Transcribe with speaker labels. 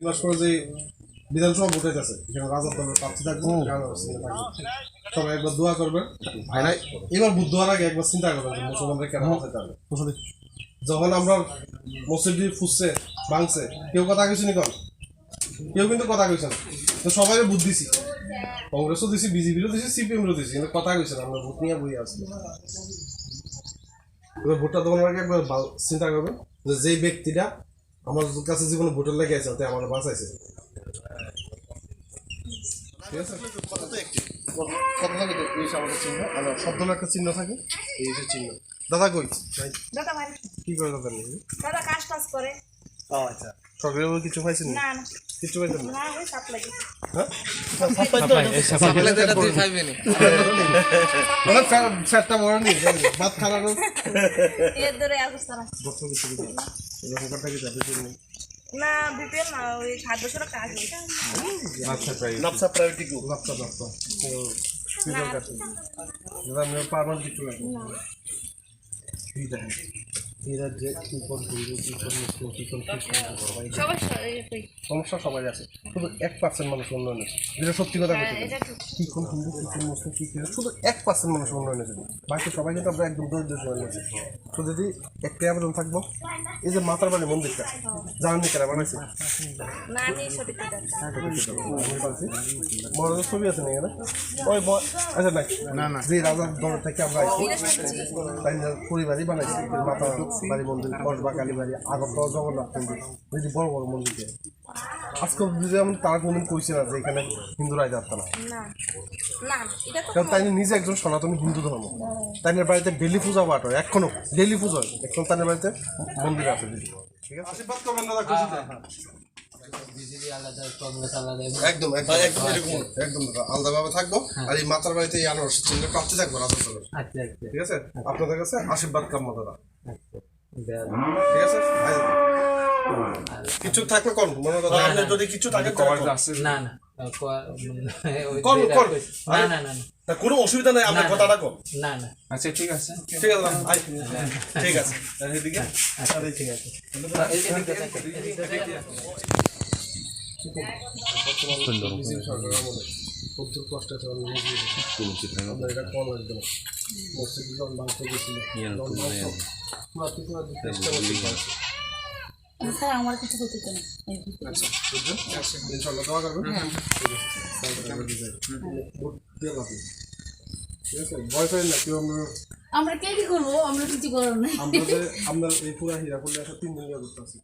Speaker 1: মাস পরে যে বিধানসভা ভোট হইতেছে এখানে রাজার দলের প্রার্থী থাকবে সবাই একবার দোয়া করবেন ভাই নাই এবার বুদ্ধ হওয়ার আগে একবার চিন্তা করবেন মুসলমানরা কেন হতে হবে যখন আমরা মসজিদ ফুসছে ভাঙছে কেউ কথা কইছে নি কেউ কিন্তু কথা কইছে না তো সবাই বুদ্ধ দিছি কংগ্রেসও দিছি বিজেপিরও দিছি সিপিএমরও দিছি কিন্তু কথা কইছে না আমরা ভোট নিয়ে বই আসছি এবার ভোটটা দেওয়ার আগে একবার চিন্তা করবেন যে যেই ব্যক্তিটা আমার কাছে জীবনে ভোটার লেগে আছে তাই আমার বাঁচাইছে ঠিক আছে আমাদের চিহ্ন আমার সব ধরনের একটা চিহ্ন থাকে এই যে চিহ্ন দাদা কই কি করে দাদা
Speaker 2: কাজ টাজ করে
Speaker 1: আচ্ছা সরকারি কিছু পাইছেন
Speaker 2: না
Speaker 1: কিছু পাইছেন না
Speaker 2: ওই সাপ্লাই
Speaker 1: হ্যাঁ
Speaker 3: সাপ্লাই দেটা তুই পাইবি না
Speaker 1: মানে ফ্যাটটা বড় নেই ভাত খাওয়ানো
Speaker 2: এর ধরে আর কিছু না
Speaker 1: বছর কিছু দিন এরকম কথা কি যাবে
Speaker 2: না বিপিএল না ওই 7 বছরের কাজ হইছে
Speaker 1: নাপসা প্রায়োরিটি গো নাপসা ফিজার কাছে দাদা আমি পারমান কিছু লাগবে ঠিক আছে এরা যে কি করবে সমস্যা সবাই আছে শুধু 1% মানুষ উন্নয়ন আছে যেটা সত্যি কথা বলতে কি কোন হিন্দু কি কোন মুসলিম কি শুধু 1% মানুষ উন্নয়ন আছে বাকি সবাই কিন্তু আমরা একদম দরিদ্র সমাজ আছে তো যদি একটাই আবেদন থাকবো এই যে মাতার বাড়ি মন্দিরটা জানেন কেন বানাইছে
Speaker 2: না আমি সঠিক
Speaker 1: বড় ছবি আছে না ওই আচ্ছা না না যে রাজার দল থেকে আমরা তাই পরিবারই বানাইছি মাতা বাড়ি মন্দির কসবা কালী বাড়ি আগরতলা জগন্নাথ মন্দির যদি বড় বড় মন্দির আজকে যদি আমি তারা কোনদিন কইছে না যে এখানে হিন্দুরাই যাচ্ছে না কারণ তাই নিজে একজন সনাতনী হিন্দু ধর্ম তাই বাড়িতে ডেলি পূজা পাঠ হয় এখনো ডেলি পুজো হয় এখন তাদের বাড়িতে মন্দির আছে ঠিক আছে আশীর্বাদ করবেন দাদা খুশি একদম আলাদাভাবে থাকবো আর এই মাতার বাড়িতে এই আনারসের চিহ্ন প্রাপ্তি থাকবো রাজা ঠিক আছে আপনাদের কাছে আশীর্বাদ কাম্য দাদা ঠিক আছে কিছু থাকলে কোন মনে কথা আপনার যদি কিছু থাকে
Speaker 3: না না
Speaker 1: কোনো অসুবিধা নাই আপনার কথাটা কম
Speaker 3: না না আচ্ছা ঠিক আছে
Speaker 1: ঠিক আছে ঠিক আছে এদিকে ঠিক আছে প্রচুর কষ্ট আছে এটা কম লাগবে না মসজিদ মাংস গেছিল
Speaker 2: আমার কিছু হতে না
Speaker 1: ইনশাআল্লাহ দোয়া করবেন ঠিক আছে ভয় করেন না কেউ
Speaker 2: আমরা কে কি করবো আমরা কিছু করার নাই
Speaker 1: আমরা এই পুরা হীরাকুন্ডে 3 দিন করতে আছি